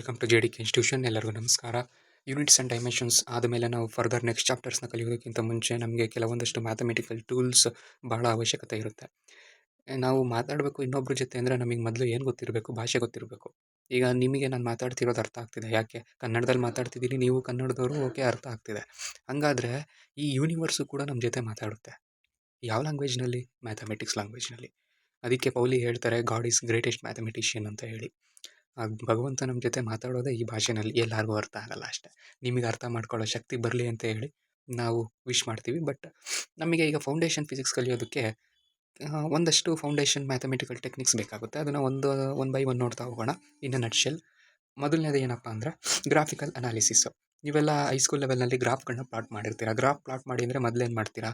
Welcome to JDK institution. ಎಲ್ಲರಿಗೂ ನಮಸ್ಕಾರ. Units and dimensions ಆದಮೇಲೆ ನಾವು ಫರ್ದರ್ ನೆಕ್ಸ್ಟ್ ಚಾಪ್ಟರ್ಸ್ನ ಕಲಿಯೋದಕ್ಕಿಂತ ಮುಂಚೆ ನಮಗೆ ಕೆಲವೊಂದಷ್ಟು ಮ್ಯಾಥಮೆಟಿಕಲ್ ಟೂಲ್ಸ್ ಬಹಳ ಅವಶ್ಯಕತೆ ಇರುತ್ತೆ. ನಾವು ಮಾತಾಡಬೇಕು ಇನ್ನೊಬ್ಬರ ಜೊತೆ ಅಂದರೆ ನಮಗೆ ಮೊದಲು ಏನು ಗೊತ್ತಿರಬೇಕು, ಭಾಷೆ ಗೊತ್ತಿರಬೇಕು. ಈಗ ನಿಮಗೆ ನಾನು ಮಾತಾಡ್ತಿರೋದು ಅರ್ಥ ಆಗ್ತಿದೆ, ಯಾಕೆ ಕನ್ನಡದಲ್ಲಿ ಮಾತಾಡ್ತಿದ್ದೀನಿ, ನೀವು ಕನ್ನಡದವರು, ಓಕೆ, ಅರ್ಥ ಆಗ್ತಿದೆ. ಹಂಗಾದರೆ ಈ ಯೂನಿವರ್ಸು ಕೂಡ ನಮ್ಮ ಜೊತೆ ಮಾತಾಡುತ್ತೆ. ಯಾವ ಲ್ಯಾಂಗ್ವೇಜ್ನಲ್ಲಿ? ಮ್ಯಾಥಮೆಟಿಕ್ಸ್ ಲ್ಯಾಂಗ್ವೇಜ್ನಲ್ಲಿ. ಅದಕ್ಕೆ ಪೌಲಿ ಹೇಳ್ತಾರೆ ಗಾಡ್ ಈಸ್ ಗ್ರೇಟೆಸ್ಟ್ ಮ್ಯಾಥಮೆಟಿಷಿಯನ್ ಅಂತ ಹೇಳಿ. ಭಗವಂತ ನಮ್ಮ ಜೊತೆ ಮಾತಾಡೋದೇ ಈ ಭಾಷೆನಲ್ಲಿ. ಎಲ್ಲರಿಗೂ ಅರ್ಥ ಆಗಲ್ಲ ಅಷ್ಟೇ. ನಿಮಗೆ ಅರ್ಥ ಮಾಡ್ಕೊಳ್ಳೋ ಶಕ್ತಿ ಬರಲಿ ಅಂತ ಹೇಳಿ ನಾವು ವಿಶ್ ಮಾಡ್ತೀವಿ. ಬಟ್ ನಮಗೆ ಈಗ ಫೌಂಡೇಶನ್ ಫಿಸಿಕ್ಸ್ ಕಲಿಯೋದಕ್ಕೆ ಒಂದಷ್ಟು ಫೌಂಡೇಶನ್ ಮ್ಯಾಥಮೆಟಿಕಲ್ ಟೆಕ್ನಿಕ್ಸ್ ಬೇಕಾಗುತ್ತೆ. ಅದನ್ನು ಒನ್ ಬೈ ಒನ್ ನೋಡ್ತಾ ಹೋಗೋಣ. ಇನ್ ಅ ನಟ್ಶೆಲ್ ಮೊದಲನೇದು ಏನಪ್ಪ ಅಂದರೆ ಗ್ರಾಫಿಕಲ್ ಅನಾಲಿಸಿಸ್. ನೀವೆಲ್ಲ ಹೈಸ್ಕೂಲ್ ಲೆವೆಲ್ನಲ್ಲಿ ಗ್ರಾಫ್ಗಳನ್ನ ಪ್ಲಾಟ್ ಮಾಡಿರ್ತೀರಾ. ಗ್ರಾಫ್ ಪ್ಲಾಟ್ ಮಾಡಿ ಅಂದರೆ ಮೊದಲೇನು ಮಾಡ್ತೀರಾ?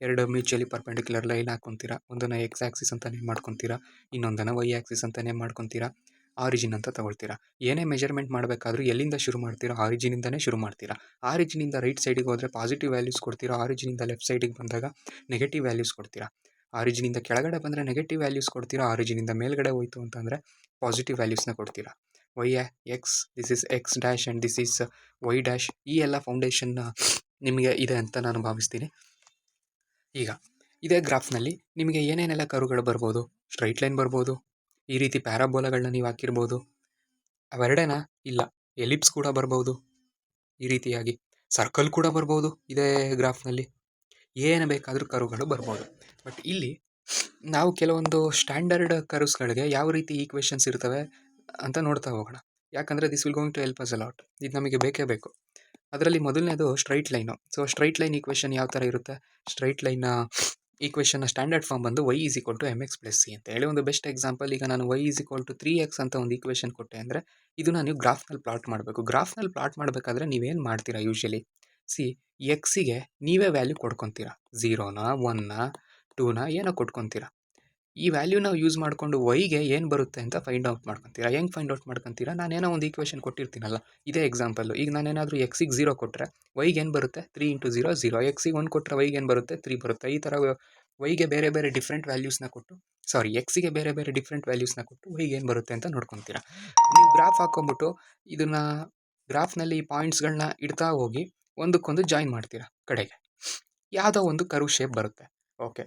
ಎರಡು ಮ್ಯೂಚುವಲಿ ಪರ್ಪೆಂಡಿಕ್ಯುಲರ್ ಲೈನ್ ಹಾಕ್ಕೊತೀರಾ. ಒಂದನ್ನು ಎಕ್ಸ್ ಆ್ಯಕ್ಸಿಸ್ ಅಂತ ನೇಮ್ ಮಾಡ್ಕೊತೀರಾ, ಇನ್ನೊಂದನ್ನು ವೈ ಆ್ಯಕ್ಸಿಸ್ ಅಂತ ನೇಮ್ ಮಾಡ್ಕೊತೀರಾ, ಆರಿಜಿನ್ ಅಂತ ತಗೊಳ್ತೀರಾ. ಏನೇ ಮೆಜರ್ಮೆಂಟ್ ಮಾಡಬೇಕಾದ್ರೂ ಎಲ್ಲಿಂದ ಶುರು ಮಾಡ್ತೀರಾ? ಆರಿಜಿನಿಂದನೇ ಶುರು ಮಾಡ್ತೀರಾ. ಆರಿಜಿನಿಂದ ರೈಟ್ ಸೈಡಿಗೆ ಹೋದರೆ ಪಾಸಿಟಿವ್ ವ್ಯಾಲ್ಯೂಸ್ ಕೊಡ್ತೀರಾ, ಆರಿಜಿನಿಂದ ಲೆಫ್ಟ್ ಸೈಡಿಗೆ ಬಂದಾಗ ನೆಗೆಟಿವ್ ವ್ಯಾಲ್ಯೂಸ್ ಕೊಡ್ತೀರಾ. ಆರಿಜಿನಿಂದ ಕೆಳಗಡೆ ಬಂದರೆ ನೆಗೆಟಿವ್ ವ್ಯಾಲ್ಯೂಸ್ ಕೊಡ್ತೀರಾ, ಆರಿಜಿನಿಂದ ಮೇಲ್ಗಡೆ ಹೋಯಿತು ಅಂತಂದರೆ ಪಾಸಿಟಿವ್ ವ್ಯಾಲ್ಯೂಸ್ನ ಕೊಡ್ತೀರಾ. Y X, this is X dash and this is Y dash. ಈ ಎಲ್ಲ ಫೌಂಡೇಶನ್ ನಿಮಗೆ ಇದೆ ಅಂತ ನಾನು ಭಾವಿಸ್ತೀನಿ. ಈಗ ಇದೇ ಗ್ರಾಫ್ನಲ್ಲಿ ನಿಮಗೆ ಏನೇನೆಲ್ಲ ಕರುಗಳು ಬರ್ಬೋದು? ಸ್ಟ್ರೈಟ್ ಲೈನ್ ಬರ್ಬೋದು, ಈ ರೀತಿ ಪ್ಯಾರಾಬೋಲಾಗಳನ್ನ ನೀವು ಹಾಕಿರ್ಬೋದು. ಅವೆರಡೇನಾ? ಇಲ್ಲ, ಎಲಿಪ್ಸ್ ಕೂಡ ಬರ್ಬೋದು, ಈ ರೀತಿಯಾಗಿ ಸರ್ಕಲ್ ಕೂಡ ಬರ್ಬೋದು. ಇದೇ ಗ್ರಾಫ್ನಲ್ಲಿ ಏನು ಬೇಕಾದರೂ ಕರುಗಳು ಬರ್ಬೋದು. ಬಟ್ ಇಲ್ಲಿ ನಾವು ಕೆಲವೊಂದು ಸ್ಟ್ಯಾಂಡರ್ಡ್ ಕರ್ವ್ಸ್ಗಳಿಗೆ ಯಾವ ರೀತಿ ಈಕ್ವೇಷನ್ಸ್ ಇರ್ತವೆ ಅಂತ ನೋಡ್ತಾ ಹೋಗೋಣ. ಯಾಕಂದರೆ this will going to help us a lot. ಇದು ನಮಗೆ ಬೇಕೇ ಬೇಕು. ಅದರಲ್ಲಿ ಮೊದಲನೇದು straight line. So straight line equation ಯಾವ ಥರ ಇರುತ್ತೆ? ಸ್ಟ್ರೈಟ್ ಲೈನ್ನ ಈಕ್ವೇಷನ್ನ ಸ್ಟ್ಯಾಂಡರ್ಡ್ ಫಾರ್ಮ್ ಬಂದು y = mx + c ಅಂತ ಹೇಳಿ. ಒಂದು ಬೆಸ್ಟ್ ಎಕ್ಸಾಂಪಲ್, ಈಗ ನಾನು y = 3x ಅಂತ ಒಂದು ಈಕ್ವೇಷನ್ ಕೊಟ್ಟೆ ಅಂದರೆ ಇದನ್ನು ನೀವು ಗ್ರಾಫ್ನಲ್ಲಿ ಪ್ಲಾಟ್ ಮಾಡಬೇಕು. ಗ್ರಾಫ್ನಲ್ಲಿ ಪ್ಲಾಟ್ ಮಾಡಬೇಕಾದ್ರೆ ನೀವೇನು ಮಾಡ್ತೀರಾ? ಯೂಶಲಿ ಎಕ್ಸಿಗೆ ನೀವೇ ವ್ಯಾಲ್ಯೂ ಕೊಡ್ಕೊತೀರಾ. 0ನ 1ನ 2ನ ಏನೋ ಕೊಟ್ಕೊತೀರಾ. ಈ ವ್ಯಾಲ್ಯೂನ ಯೂಸ್ ಮಾಡಿಕೊಂಡು ವೈಗೆ ಏನು ಬರುತ್ತೆ ಅಂತ ಫೈಂಡ್ ಔಟ್ ಮಾಡ್ಕೊತೀರಾ. ಹೆಂಗೆ ಫೈಂಡ್ ಔಟ್ ಮಾಡ್ಕೊತೀರಾ? ನಾನೇನೋ ಒಂದು ಈಕ್ವೇಷನ್ ಕೊಟ್ಟಿರ್ತೀನಲ್ಲ, ಇದೇ ಎಕ್ಸಾಂಪಲ್ಲು. ಈಗ ನಾನೇನಾದರೂ ಎಕ್ಸಿಗೆ 0 ಕೊಟ್ಟರೆ ವೈಗೆ ಏನು ಬರುತ್ತೆ? 3 × 0 0. ಎಕ್ಸಿಗೆ 1 ಕೊಟ್ಟರೆ ವೈಗೆ ಏನು ಬರುತ್ತೆ? 3 ಬರುತ್ತೆ. ಈ ಥರ ವೈಗೆ ಬೇರೆ ಬೇರೆ ಡಿಫ್ರೆಂಟ್ ವ್ಯಾಲ್ಯೂಸ್ನ ಕೊಟ್ಟು, ಎಕ್ಸಿಗೆ ಬೇರೆ ಬೇರೆ ಡಿಫ್ರೆಂಟ್ ವ್ಯಾಲ್ಯೂಸ್ನ ಕೊಟ್ಟು ವೈಗೆ ಏನು ಬರುತ್ತೆ ಅಂತ ನೋಡ್ಕೊತೀರಾ. ನೀವು ಗ್ರಾಫ್ ಹಾಕ್ಕೊಂಬಿಟ್ಟು ಇದನ್ನು ಗ್ರಾಫ್ನಲ್ಲಿ ಪಾಯಿಂಟ್ಸ್ಗಳನ್ನ ಇಡ್ತಾ ಹೋಗಿ ಒಂದಕ್ಕೊಂದು ಜಾಯಿನ್ ಮಾಡ್ತೀರಾ. ಕಡೆಗೆ ಯಾವುದೋ ಒಂದು ಕರ್ವ್ ಶೇಪ್ ಬರುತ್ತೆ. ಓಕೆ,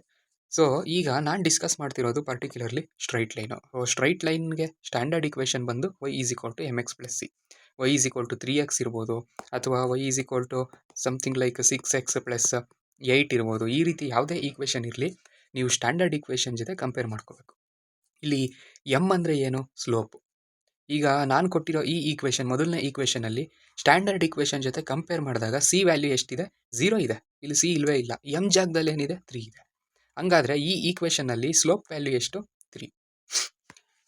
ಸೊ ಈಗ ನಾನು ಡಿಸ್ಕಸ್ ಮಾಡ್ತಿರೋದು ಪರ್ಟಿಕ್ಯುಲರ್ಲಿ ಸ್ಟ್ರೈಟ್ ಲೈನು. ಸ್ಟ್ರೈಟ್ ಲೈನ್ಗೆ ಸ್ಟ್ಯಾಂಡರ್ಡ್ ಈಕ್ವೇಷನ್ ಬಂದು y = mx + c. y = 3x ಇರ್ಬೋದು, ಅಥವಾ y = ಸಮಥಿಂಗ್ ಲೈಕ್ 6x + 8 ಇರ್ಬೋದು. ಈ ರೀತಿ ಯಾವುದೇ ಈಕ್ವೇಷನ್ ಇರಲಿ, ನೀವು ಸ್ಟ್ಯಾಂಡರ್ಡ್ ಈಕ್ವೇಷನ್ ಜೊತೆ ಕಂಪೇರ್ ಮಾಡ್ಕೋಬೇಕು. ಇಲ್ಲಿ m ಅಂದರೆ ಏನು? ಸ್ಲೋಪು. ಈಗ ನಾನು ಕೊಟ್ಟಿರೋ ಈ ಈಕ್ವೇಷನ್, ಮೊದಲನೇ ಈಕ್ವೇಷನಲ್ಲಿ ಸ್ಟ್ಯಾಂಡರ್ಡ್ ಈಕ್ವೇಷನ್ ಜೊತೆ ಕಂಪೇರ್ ಮಾಡಿದಾಗ ಸಿ ವ್ಯಾಲ್ಯೂ ಎಷ್ಟಿದೆ? 0 ಇದೆ. ಇಲ್ಲಿ ಸಿ ಇಲ್ವೇ ಇಲ್ಲ. m ಜಾಗದಲ್ಲಿ ಏನಿದೆ? 3 ಇದೆ. ಹಂಗಾದರೆ ಈ ಈಕ್ವೇಷನ್ನಲ್ಲಿ ಸ್ಲೋಪ್ ವ್ಯಾಲ್ಯೂ ಎಷ್ಟು? 3.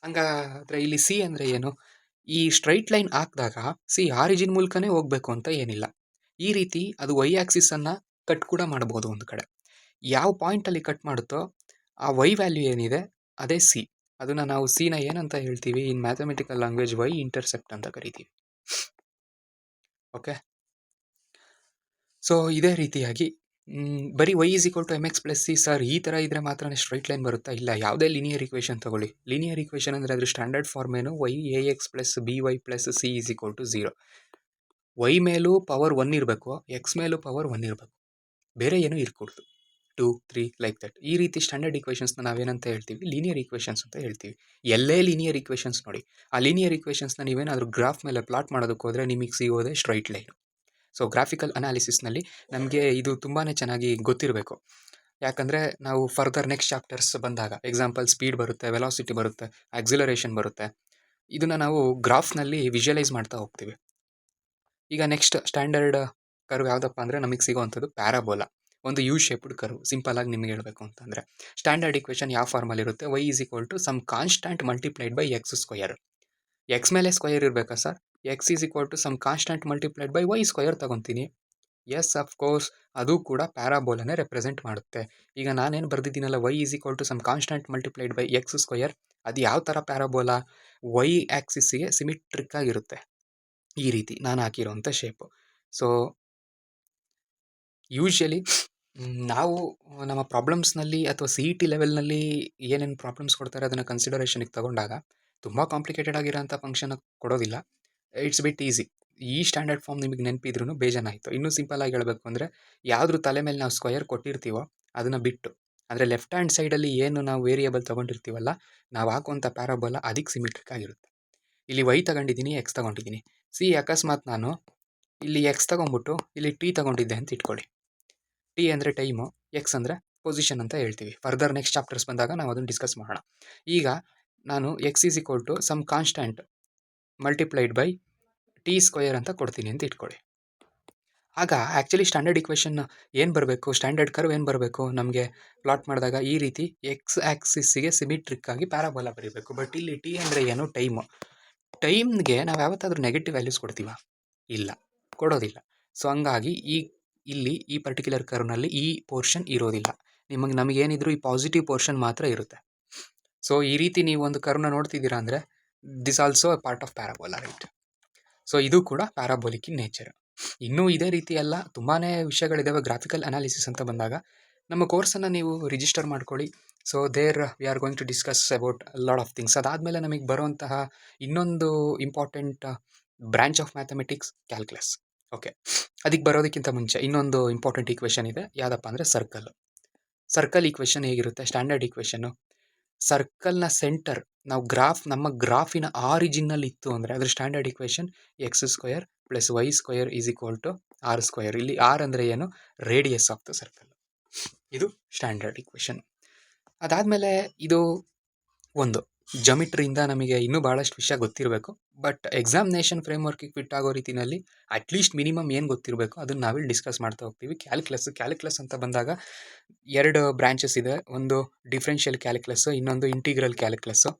ಹಂಗಾದರೆ ಇಲ್ಲಿ ಸಿ ಅಂದರೆ ಏನು? ಈ ಸ್ಟ್ರೈಟ್ ಲೈನ್ ಹಾಕಿದಾಗ ಸಿ ಆರಿಜಿನ್ ಮೂಲಕನೇ ಹೋಗಬೇಕು ಅಂತ ಏನಿಲ್ಲ. ಈ ರೀತಿ ಅದು ವೈ ಆ್ಯಕ್ಸಿಸನ್ನು ಕಟ್ ಕೂಡ ಮಾಡ್ಬೋದು. ಒಂದು ಕಡೆ ಯಾವ ಪಾಯಿಂಟಲ್ಲಿ ಕಟ್ ಮಾಡುತ್ತೋ ಆ ವೈ ವ್ಯಾಲ್ಯೂ ಏನಿದೆ ಅದೇ ಸಿ. ಅದನ್ನು ನಾವು ಸಿನ ಏನಂತ ಹೇಳ್ತೀವಿ? ಇನ್ ಮ್ಯಾಥಮೆಟಿಕಲ್ ಲ್ಯಾಂಗ್ವೇಜ್ ವೈ ಇಂಟರ್ಸೆಪ್ಟ್ ಅಂತ ಕರಿತೀವಿ. ಓಕೆ, ಸೊ ಇದೇ ರೀತಿಯಾಗಿ ಬರೀ y = mx + c ಸರ್ ಈ ಥರ ಇದ್ದರೆ ಮಾತ್ರ ಸ್ಟ್ರೈಟ್ ಲೈನ್ ಬರುತ್ತಾ? ಇಲ್ಲ, ಯಾವುದೇ ಲೀನಿಯರ್ ಈಕ್ವೇಷನ್ ತೊಗೊಳ್ಳಿ. ಲೀನಿಯರ್ ಈಕ್ವೇಷನ್ ಅಂದರೆ ಅದ್ರ ಸ್ಟ್ಯಾಂಡರ್ಡ್ ಫಾರ್ಮ್ ಏನು? y ax + by + c = 0. y ಮೇಲೂ ಪವರ್ 1 ಇರಬೇಕು, ಎಕ್ಸ್ ಮೇಲೂ ಪವರ್ 1 ಇರಬೇಕು, ಬೇರೆ ಏನೂ ಇರಕೂಡ್ದು. 2 3 ಲೈಕ್ ದಟ್. ಈ ರೀತಿ ಸ್ಟ್ಯಾಂಡರ್ಡ್ ಈಕ್ವೇಷನ್ಸ್ನ ನಾವೇನಂತ ಹೇಳ್ತೀವಿ? ಲೀನಿಯರ್ ಈಕ್ವೇಷನ್ಸ್ ಅಂತ ಹೇಳ್ತೀವಿ. ಎಲ್ಲೇ ಲೀನಿಯರ್ ಈಕ್ವೇಷನ್ಸ್ ನೋಡಿ, ಆ ಲೀನಿಯರ್ ಈಕ್ವೇಷನ್ಸ್ನ ನೀವೇನಾದರೂ ಗ್ರಾಫ್ ಮೇಲೆ ಪ್ಲಾಟ್ ಮಾಡೋದಕ್ಕೆ ಹೋದರೆ ನಿಮಗೆ ಸಿಗೋದೇ ಸ್ಟ್ರೈಟ್ ಲೈನು. ಸೊ ಗ್ರಾಫಿಕಲ್ ಅನಾಲಿಸಿಸ್ನಲ್ಲಿ ನಮಗೆ ಇದು ತುಂಬಾ ಚೆನ್ನಾಗಿ ಗೊತ್ತಿರಬೇಕು. ಯಾಕಂದರೆ ನಾವು ಫರ್ದರ್ ನೆಕ್ಸ್ಟ್ ಚಾಪ್ಟರ್ಸ್ ಬಂದಾಗ ಎಕ್ಸಾಂಪಲ್ ಸ್ಪೀಡ್ ಬರುತ್ತೆ, ವೆಲಾಸಿಟಿ ಬರುತ್ತೆ, ಆಕ್ಸಿಲರೇಷನ್ ಬರುತ್ತೆ. ಇದನ್ನು ನಾವು ಗ್ರಾಫ್ನಲ್ಲಿ ವಿಜುವಲೈಸ್ ಮಾಡ್ತಾ ಹೋಗ್ತೀವಿ. ಈಗ ನೆಕ್ಸ್ಟ್ ಸ್ಟ್ಯಾಂಡರ್ಡ್ ಕರ್ವ್ ಯಾವುದಪ್ಪ ಅಂದರೆ ನಮಗೆ ಸಿಗೋವಂಥದ್ದು ಪ್ಯಾರಾಬೋಲಾ. ಒಂದು ಯು ಶೇಪ್ಡ್ ಕರ್ವ್. ಸಿಂಪಲಾಗಿ ನಿಮಗೆ ಹೇಳಬೇಕು ಅಂತಂದರೆ ಸ್ಟ್ಯಾಂಡರ್ಡ್ ಈಕ್ವೇಷನ್ ಯಾವ ಫಾರ್ಮಲ್ಲಿರುತ್ತೆ? y = some constant multiplied by x². X ಮೇಲೆ ಸ್ಕ್ವಯರ್ ಇರಬೇಕಾ sir? x = some constant multiplied by y² ತಗೊತೀನಿ. ಎಸ್, ಅಫ್ಕೋರ್ಸ್, ಅದು ಕೂಡ ಪ್ಯಾರಾಬೋಲನೇ ರೆಪ್ರೆಸೆಂಟ್ ಮಾಡುತ್ತೆ. ಈಗ ನಾನೇನು ಬರೆದಿದ್ದೀನಲ್ಲ, y = some constant multiplied by x², ಅದು ಯಾವ ಥರ ಪ್ಯಾರಾಬೋಲಾ? ವೈ ಆ್ಯಕ್ಸಿಸ್ಸಿಗೆ ಸಿಮಿಟ್ರಿಕ್ ಆಗಿರುತ್ತೆ. ಈ ರೀತಿ ನಾನು ಹಾಕಿರೋಂಥ ಶೇಪು. ಸೊ ಯೂಶ್ವಲಿ ನಾವು ನಮ್ಮ ಪ್ರಾಬ್ಲಮ್ಸ್ನಲ್ಲಿ ಅಥವಾ CET ಲೆವೆಲ್ನಲ್ಲಿ ಏನೇನು ಪ್ರಾಬ್ಲಮ್ಸ್ ಕೊಡ್ತಾರೆ ಅದನ್ನು ಕನ್ಸಿಡರೇಷನಿಗೆ ತಗೊಂಡಾಗ ತುಂಬ ಕಾಂಪ್ಲಿಕೇಟೆಡ್ ಆಗಿರೋಂಥ ಫಂಕ್ಷನ್ ಕೊಡೋದಿಲ್ಲ. It's bit easy. ಈ ಸ್ಟ್ಯಾಂಡರ್ಡ್ ಫಾರ್ಮ್ ನಿಮಗೆ ನೆನಪಿದ್ರೂ ಬೇಜಾನಾಯಿತು. ಇನ್ನೂ ಸಿಂಪಲಾಗಿ ಹೇಳಬೇಕು ಅಂದರೆ, ಯಾವ್ದ್ರ ತಲೆ ಮೇಲೆ ನಾವು ಸ್ಕ್ವಯರ್ ಕೊಟ್ಟಿರ್ತೀವೋ ಅದನ್ನು ಬಿಟ್ಟು, ಅಂದರೆ ಲೆಫ್ಟ್ ಹ್ಯಾಂಡ್ ಸೈಡಲ್ಲಿ ಏನು ನಾವು ವೇರಿಯೇಬಲ್ ತೊಗೊಂಡಿರ್ತೀವಲ್ಲ, ನಾವು ಹಾಕುವಂಥ ಪ್ಯಾರಾಬೋಲ ಅದಕ್ಕೆ ಸಿಮಿಟ್ರಿಕ್ ಆಗಿರುತ್ತೆ. ಇಲ್ಲಿ ವೈ ತಗೊಂಡಿದ್ದೀನಿ, ಎಕ್ಸ್ ತಗೊಂಡಿದ್ದೀನಿ. ಅಕಸ್ಮಾತ್ ನಾನು ಇಲ್ಲಿ ಎಕ್ಸ್ ತಗೊಂಡ್ಬಿಟ್ಟು ಇಲ್ಲಿ ಟಿ ತಗೊಂಡಿದ್ದೆ ಅಂತ ಇಟ್ಕೊಳ್ಳಿ. ಟಿ ಅಂದರೆ ಟೈಮು, ಎಕ್ಸ್ ಅಂದರೆ ಪೊಸಿಷನ್ ಅಂತ ಹೇಳ್ತೀವಿ. ಫರ್ದರ್ ನೆಕ್ಸ್ಟ್ ಚಾಪ್ಟರ್ಸ್ ಬಂದಾಗ ನಾವು ಅದನ್ನು ಡಿಸ್ಕಸ್ ಮಾಡೋಣ. ಈಗ ನಾನು x is equal to some constant multiplied by T square ಅಂತ ಕೊಡ್ತೀನಿ ಅಂತ ಇಟ್ಕೊಳ್ಳಿ. ಆಗ ಆ್ಯಕ್ಚುಲಿ ಸ್ಟ್ಯಾಂಡರ್ಡ್ ಇಕ್ವೇಷನ್ ಏನು ಬರಬೇಕು, ಸ್ಟ್ಯಾಂಡರ್ಡ್ ಕರ್ವ್ ಏನು ಬರಬೇಕು, ನಮಗೆ ಪ್ಲಾಟ್ ಮಾಡಿದಾಗ ಈ ರೀತಿ ಎಕ್ಸ್ ಆ್ಯಕ್ಸಿಸ್ಸಿಗೆ ಸಿಮಿಟ್ರಿಕ್ ಆಗಿ ಪ್ಯಾರಾಬೋಲಾ ಬರೀಬೇಕು. ಬಟ್ ಇಲ್ಲಿ ಟಿ ಅಂದರೆ ಏನು, ಟೈಮು. ಟೈಮ್ಗೆ ನಾವು ಯಾವತ್ತಾದ್ರೂ ನೆಗೆಟಿವ್ ವ್ಯಾಲ್ಯೂಸ್ ಕೊಡ್ತೀವಾ? ಇಲ್ಲ, ಕೊಡೋದಿಲ್ಲ. ಸೊ ಹಂಗಾಗಿ ಇಲ್ಲಿ ಈ ಪರ್ಟಿಕ್ಯುಲರ್ ಕರ್ವ್ನಲ್ಲಿ ಈ ಪೋರ್ಷನ್ ಇರೋದಿಲ್ಲ. ನಮಗೇನಿದ್ರು ಈ ಪಾಸಿಟಿವ್ ಪೋರ್ಷನ್ ಮಾತ್ರ ಇರುತ್ತೆ. ಸೊ ಈ ರೀತಿ ನೀವು ಒಂದು ಕರ್ವ್ನ ನೋಡ್ತಿದ್ದೀರಾ ಅಂದರೆ this also a part of parabola, right? So ಇದು ಕೂಡ ಪ್ಯಾರಾಬೋಲಿಕ್ ಇನ್ ನೇಚರ್. ಇನ್ನೂ ಇದೇ ರೀತಿ ಎಲ್ಲ ತುಂಬಾ ವಿಷಯಗಳಿದ್ದಾವೆ. ಗ್ರಾಫಿಕಲ್ ಅನಾಲಿಸಿಸ್ ಅಂತ ಬಂದಾಗ ನಮ್ಮ ಕೋರ್ಸನ್ನು ನೀವು ರಿಜಿಸ್ಟರ್ ಮಾಡ್ಕೊಳ್ಳಿ. So there we are going to discuss about lot of things. ಅದಾದಮೇಲೆ ನಮಗೆ ಬರುವಂತಹ ಇನ್ನೊಂದು important branch of mathematics, calculus. Okay, ಅದಕ್ಕೆ ಬರೋದಕ್ಕಿಂತ ಮುಂಚೆ ಇನ್ನೊಂದು ಇಂಪಾರ್ಟೆಂಟ್ ಈಕ್ವೇಷನ್ ಇದೆ. ಯಾವುದಪ್ಪ ಅಂದರೆ ಸರ್ಕಲ್ ಈಕ್ವೇಷನ್ ಹೇಗಿರುತ್ತೆ? ಸ್ಟ್ಯಾಂಡರ್ಡ್ ಈಕ್ವೇಷನ್ನು, ಸರ್ಕಲ್ನ ಸೆಂಟರ್ ನಾವು ನಮ್ಮ ಗ್ರಾಫಿನ ಆರಿಜಿನಲ್ಲಿ ಇತ್ತು ಅಂದರೆ ಅದರ standard equation x square plus y square is equal to r square. ಇಲ್ಲಿ ಆರ್ ಅಂದರೆ ಏನು? Radius of the circle. ಇದು ಸ್ಟ್ಯಾಂಡರ್ಡ್ ಈಕ್ವೇಷನ್. ಅದಾದಮೇಲೆ ಇದು ಒಂದು ಜಮಿಟ್ರಿಯಿಂದ ನಮಗೆ ಇನ್ನೂ ಭಾಳಷ್ಟು ವಿಷಯ ಗೊತ್ತಿರಬೇಕು. ಬಟ್ ಎಕ್ಸಾಮಿನೇಷನ್ ಫ್ರೇಮ್ವರ್ಕಿಗೆ ಫಿಟ್ ಆಗೋ ರೀತಿಯಲ್ಲಿ ಅಟ್ಲೀಸ್ಟ್ ಮಿನಿಮಮ್ ಏನು ಗೊತ್ತಿರಬೇಕು ಅದನ್ನು ನಾವಿಲ್ಲಿ ಡಿಸ್ಕಸ್ ಮಾಡ್ತಾ ಹೋಗ್ತೀವಿ. ಕ್ಯಾಲ್ಕುಲಸ್ ಅಂತ ಬಂದಾಗ 2 ಬ್ರಾಂಚಸ್ ಇದೆ. ಒಂದು ಡಿಫ್ರೆನ್ಷಿಯಲ್ ಕ್ಯಾಲ್ಕುಲಸ್ಸು, ಇನ್ನೊಂದು ಇಂಟಿಗ್ರಲ್ ಕ್ಯಾಲ್ಕುಲಸ್ಸು.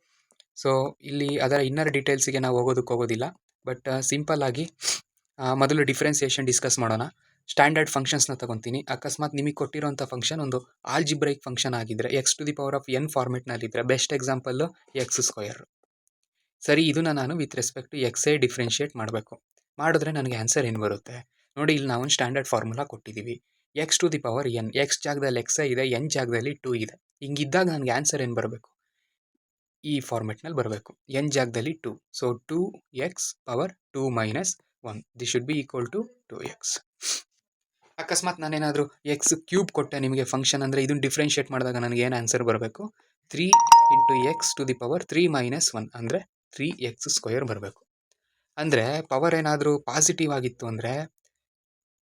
ಸೊ ಇಲ್ಲಿ ಅದರ ಇನ್ನರ್ ಡೀಟೇಲ್ಸಿಗೆ ನಾವು ಹೋಗೋದಿಲ್ಲ. ಬಟ್ ಸಿಂಪಲ್ ಆಗಿ ಮೊದಲು ಡಿಫ್ರೆನ್ಸಿಯೇಷನ್ ಡಿಸ್ಕಸ್ ಮಾಡೋಣ. ಸ್ಟ್ಯಾಂಡರ್ಡ್ ಫಂಕ್ಷನ್ಸ್ನ ತಗೊತೀನಿ. ಅಕಸ್ಮಾತ್ ನಿಮಗೆ ಕೊಟ್ಟಿರೋಂಥ ಫಂಕ್ಷನ್ ಒಂದು ಆಲ್ಜಿಬ್ರೈಕ್ ಫಂಕ್ಷನ್ ಆಗಿದ್ದರೆ, x to the power of n ಫಾರ್ಮೆಟ್ನಲ್ಲಿದ್ದರೆ, ಬೆಸ್ಟ್ ಎಕ್ಸಾಂಪಲ್ಲು ಎಕ್ಸ್ ಸ್ಕ್ವಯರ್. ಸರಿ, ಇದನ್ನು ನಾನು ವಿತ್ ರೆಸ್ಪೆಕ್ಟ್ ಟು ಎಕ್ಸೇ ಡಿಫ್ರೆನ್ಷಿಯೇಟ್ ಮಾಡಬೇಕು. ಮಾಡಿದ್ರೆ ನನಗೆ ಆನ್ಸರ್ ಏನು ಬರುತ್ತೆ ನೋಡಿ. ಇಲ್ಲಿ ನಾವು ಒಂದು ಸ್ಟ್ಯಾಂಡರ್ಡ್ ಫಾರ್ಮುಲಾ ಕೊಟ್ಟಿದ್ದೀವಿ. X to the power n, x ಜಾಗದಲ್ಲಿ ಎಕ್ಸೇ ಇದೆ, ಎನ್ ಜಾಗದಲ್ಲಿ 2 ಇದೆ. ಹಿಂಗಿದ್ದಾಗ ನನಗೆ ಆನ್ಸರ್ ಏನು ಬರಬೇಕು? ಈ ಫಾರ್ಮೆಟ್ನಲ್ಲಿ ಬರಬೇಕು. ಎನ್ ಜಾಗದಲ್ಲಿ 2. So 2x power 2 minus 1 this should be equal to 2x. ಅಕಸ್ಮಾತ್ ನಾನೇನಾದರೂ ಎಕ್ಸ್ ಕ್ಯೂಬ್ ಕೊಟ್ಟೆ ನಿಮಗೆ ಫಂಕ್ಷನ್ ಅಂದರೆ ಇದನ್ನು ಡಿಫ್ರೆನ್ಷಿಯೇಟ್ ಮಾಡಿದಾಗ ನನಗೆ ಏನು ಆನ್ಸರ್ ಬರಬೇಕು? 3 into x to the power 3 minus 1 ಅಂದರೆ 3x ಸ್ಕ್ವಯರ್ ಬರಬೇಕು. ಅಂದರೆ ಪವರ್ ಏನಾದರೂ ಪಾಸಿಟಿವ್ ಆಗಿತ್ತು ಅಂದರೆ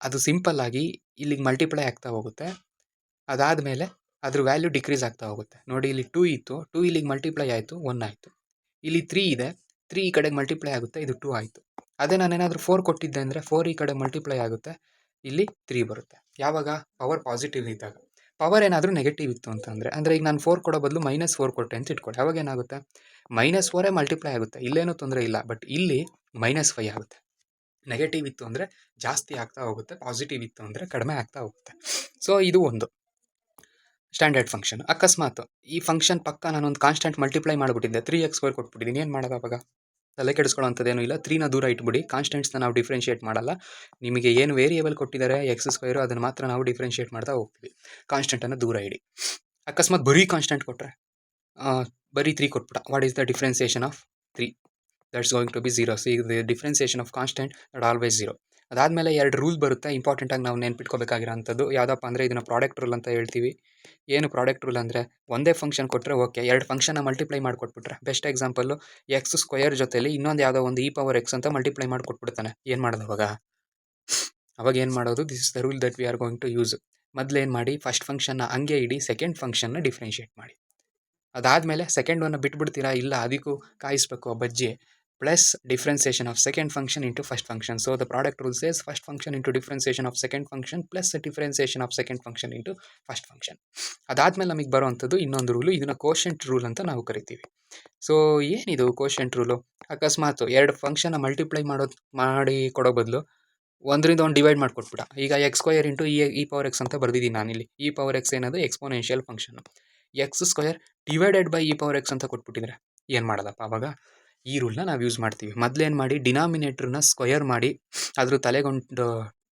ಅದು ಸಿಂಪಲ್ ಆಗಿ ಇಲ್ಲಿಗೆ ಮಲ್ಟಿಪ್ಲೈ ಆಗ್ತಾ ಹೋಗುತ್ತೆ. ಅದಾದಮೇಲೆ ಅದ್ರ ವ್ಯಾಲ್ಯೂ ಡಿಕ್ರೀಸ್ ಆಗ್ತಾ ಹೋಗುತ್ತೆ. ನೋಡಿ, ಇಲ್ಲಿ 2 ಇತ್ತು, 2 ಇಲ್ಲಿಗೆ ಮಲ್ಟಿಪ್ಲೈ ಆಯಿತು, 1 ಆಯಿತು. ಇಲ್ಲಿ 3 ಇದೆ, 3 ಈ ಕಡೆಗೆ ಮಲ್ಟಿಪ್ಲೈ ಆಗುತ್ತೆ, ಇದು 2 ಆಯಿತು. ಅದೇ ನಾನೇನಾದರೂ 4 ಕೊಟ್ಟಿದ್ದೆ ಅಂದರೆ 4 ಈ ಕಡೆ ಮಲ್ಟಿಪ್ಲೈ ಆಗುತ್ತೆ, ಇಲ್ಲಿ 3 ಬರುತ್ತೆ. ಯಾವಾಗ? ಪವರ್ ಪಾಸಿಟಿವ್ ಇದ್ದಾಗ. ಪವರ್ ಏನಾದರೂ ನೆಗೆಟಿವ್ ಇತ್ತು ಅಂತಂದರೆ, ಅಂದರೆ ಈಗ ನಾನು 4 ಕೊಡೋ ಬದಲು -4 ಕೊಟ್ಟೆ ಅಂತ ಇಟ್ಕೊಳ್ಳಿ. ಅವಾಗ ಏನಾಗುತ್ತೆ? -4 ಮಲ್ಟಿಪ್ಲೈ ಆಗುತ್ತೆ, ಇಲ್ಲೇನೂ ತೊಂದರೆ ಇಲ್ಲ. ಬಟ್ ಇಲ್ಲಿ -5 ಆಗುತ್ತೆ. ನೆಗೆಟಿವ್ ಇತ್ತು ಅಂದರೆ ಜಾಸ್ತಿ ಆಗ್ತಾ ಹೋಗುತ್ತೆ, ಪಾಸಿಟಿವ್ ಇತ್ತು ಅಂದರೆ ಕಡಿಮೆ ಆಗ್ತಾ ಹೋಗುತ್ತೆ. ಸೊ ಇದು ಒಂದು ಸ್ಟ್ಯಾಂಡರ್ಡ್ ಫಂಕ್ಷನ್. ಅಕಸ್ಮಾತ್ ಈ ಫಂಕ್ಷನ್ ಪಕ್ಕ ನಾನೊಂದು ಕಾನ್ಸ್ಟೆಂಟ್ ಮಲ್ಟಿಪ್ಲೈ ಮಾಡಿಬಿಟ್ಟಿದ್ದೆ, 3x² ಕೊಟ್ಬಿಟ್ಟಿದ್ದೀನಿ. ಏನು ಮಾಡೋದು ಅವಾಗ? ತಲೆ ಕೆಡಿಸ್ಕೊಳ್ಳೋಂಥದ್ದೇನೂ ಇಲ್ಲ. 3ನ ದೂರ ಇಟ್ಬಿಡಿ. ಕಾನ್ಸ್ಟೆಂಟ್ಸ್ನ ನಾವು ಡಿಫ್ರೆನ್ಷಿಯೇಟ್ ಮಾಡಲ್ಲ. ನಿಮಗೆ ಏನು ವೇರಿಯೇಬಲ್ ಕೊಟ್ಟಿದ್ದಾರೆ ಎಕ್ಸ್ ಸ್ಕ್ವೈರು, ಅದನ್ನು ಮಾತ್ರ ನಾವು ಡಿಫ್ರೆನ್ಷಿಯೇಟ್ ಮಾಡ್ತಾ ಹೋಗ್ತೀವಿ. ಕಾನ್ಸ್ಟೆಂಟನ್ನು ದೂರ ಇಡಿ. ಅಕಸ್ಮಾತ್ ಬರೀ ಕಾನ್ಸ್ಟೆಂಟ್ ಕೊಟ್ಟರೆ, ಬರೀ 3 ಕೊಟ್ಬಿಟ್ಟ, what is the differentiation of 3? That's going to be 0. So ಈಗ differentiation of constant that always 0. ಅದಾದಮೇಲೆ 2 ರೂಲ್ ಬರುತ್ತೆ ಇಂಪಾರ್ಟೆಂಟಾಗಿ ನಾವು ನೆನ್ಪಿಟ್ಕೋಬೇಕಾಗಿರೋಂಥದ್ದು. ಯಾವುದಪ್ಪ ಅಂದರೆ ಇದನ್ನು ಪ್ರಾಡಕ್ಟ್ ರೂಲ್ ಅಂತ ಹೇಳ್ತೀವಿ. ಏನು ಪ್ರಾಡಕ್ಟ್ ರೂಲ್ ಅಂದರೆ, ಒಂದೇ ಫಂಕ್ಷನ್ ಕೊಟ್ಟರೆ ಓಕೆ, 2 ಫಂಕ್ಷನ್ನ ಮಲ್ಟಿಪ್ಲೈ ಮಾಡಿಕೊಟ್ಬಿಟ್ರೆ, ಬೆಸ್ಟ್ ಎಕ್ಸಾಂಪಲ್ಲು ಎಕ್ಸ್ ಸ್ಕ್ವಯರ್ ಜೊತೆಲಿ ಇನ್ನೊಂದು ಯಾವುದೋ ಒಂದು ಇ ಪವರ್ ಎಕ್ಸ್ ಅಂತ ಮಲ್ಟಿಪ್ಲೈ ಮಾಡಿಕೊಟ್ಬಿಡ್ತಾನೆ. ಏನು ಮಾಡೋದು ಅವಾಗ ಏನು ಮಾಡೋದು? This is the rule that we are going to use. ಮೊದಲೇನು ಮಾಡಿ, ಫಸ್ಟ್ ಫಂಕ್ಷನ್ನ ಹಂಗೆ ಇಡಿ, ಸೆಕೆಂಡ್ ಫಂಕ್ಷನ್ನ ಡಿಫ್ರೆನ್ಷಿಯೇಟ್ ಮಾಡಿ. ಅದಾದಮೇಲೆ ಸೆಕೆಂಡ್ ಒನ್ನ ಬಿಟ್ಬಿಡ್ತೀರಾ? ಇಲ್ಲ, ಅದಕ್ಕೂ ಕಾಯಿಸ್ಬೇಕು ಬಜ್ಜಿ. Plus differentiation of second function into first function. So the product rule says first function into differentiation of second function plus differentiation of second function into first function. ಅದಾದಮೇಲೆ ನಮಗೆ ಬರುವಂಥದ್ದು ಇನ್ನೊಂದು ರೂಲು, ಇದನ್ನು ಕೋಶೆಂಟ್ ರೂಲ್ ಅಂತ ನಾವು ಕರಿತೀವಿ. So ಏನಿದು quotient rule? ಅಕಸ್ಮಾತ್ 2 ಫಂಕ್ಷನ್ನ ಮಲ್ಟಿಪ್ಲೈ ಮಾಡಿ ಕೊಡೋ ಬದಲು ಒಂದರಿಂದ ಒಂದು ಡಿವೈಡ್ ಮಾಡಿಕೊಟ್ಬಿಟ್ಟ. ಈಗ X square into E power x ಅಂತ ಬರ್ದಿದ್ದೀನಿ ನಾನಿಲ್ಲಿ. ಇ ಪವರ್ ಎಕ್ಸ್ ಏನದು? Exponential function. X square divided by E power x ಅಂತ ಕೊಟ್ಬಿಟ್ಟಿದ್ರೆ ಏನು ಮಾಡೋದಪ್ಪ ಅವಾಗ? ಈ ರೂಲ್ನ ನಾವು ಯೂಸ್ ಮಾಡ್ತೀವಿ. ಮೊದಲೇನು ಮಾಡಿ, ಡಿನಾಮಿನೇಟ್ರನ್ನ ಸ್ಕ್ವಯರ್ ಮಾಡಿ ಅದ್ರ ತಲೆಗೊಂಡು